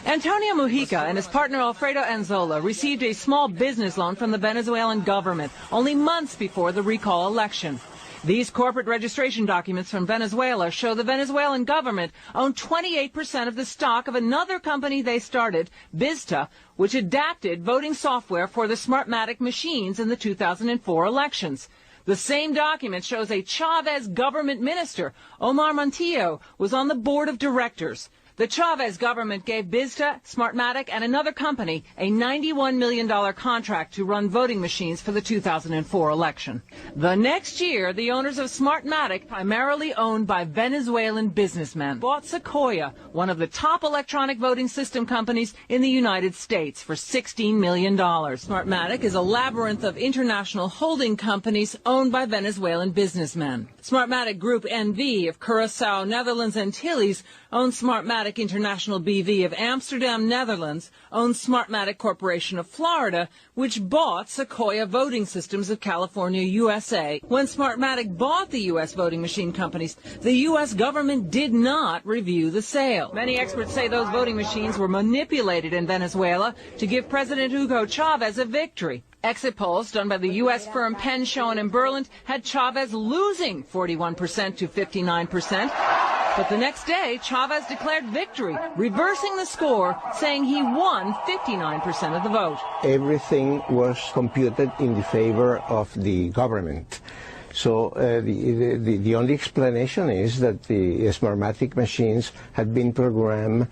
Antonio Mujica and his partner Alfredo Anzola received a small business loan from the Venezuelan government only months before the recall election. These corporate registration documents from Venezuela show the Venezuelan government owned 28% of the stock of another company they started, Vista, which adapted voting software for the Smartmatic machines in the 2004 elections. The same document shows a Chavez government minister, Omar Montillo, was on the board of directors. The Chavez government gave Vista, Smartmatic, and another company a $91 million contract to run voting machines for the 2004 election. The next year, the owners of Smartmatic, primarily owned by Venezuelan businessmen, bought Sequoia, one of the top electronic voting system companies in the United States, for $16 million. Smartmatic is a labyrinth of international holding companies owned by Venezuelan businessmen. Smartmatic Group NV of Curaçao, Netherlands, Antilles owns Smartmatic International BV of Amsterdam, Netherlands, owns Smartmatic Corporation of Florida, which bought Sequoia Voting Systems of California, USA. When Smartmatic bought the U.S. voting machine companies, the U.S. government did not review the sale. Many experts say those voting machines were manipulated in Venezuela to give President Hugo Chavez a victory. Exit polls done by the U.S. firm Penn, Schoen and Berland had Chavez losing 41% to 59%. But the next day, Chavez declared victory, reversing the score, saying he won 59% of the vote. Everything was computed in the favor of the government. So the only explanation is that the Smartmatic machines had been programmed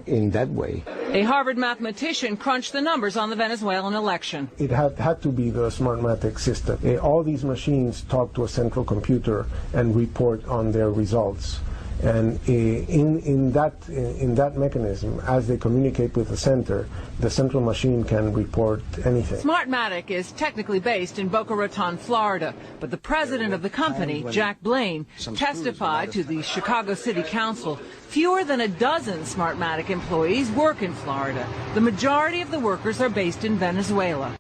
in that way. A Harvard mathematician crunched the numbers on the Venezuelan election. It had to be the Smartmatic system. All these machines talk to a central computer and report on their results. And in that mechanism, as they communicate with the central machine can report anything. Smartmatic is technically based in Boca Raton, Florida, but the president of the company, Jack Blaine, testified to the Chicago City Council. Fewer than a dozen Smartmatic employees work in Florida. The majority of the workers are based in Venezuela.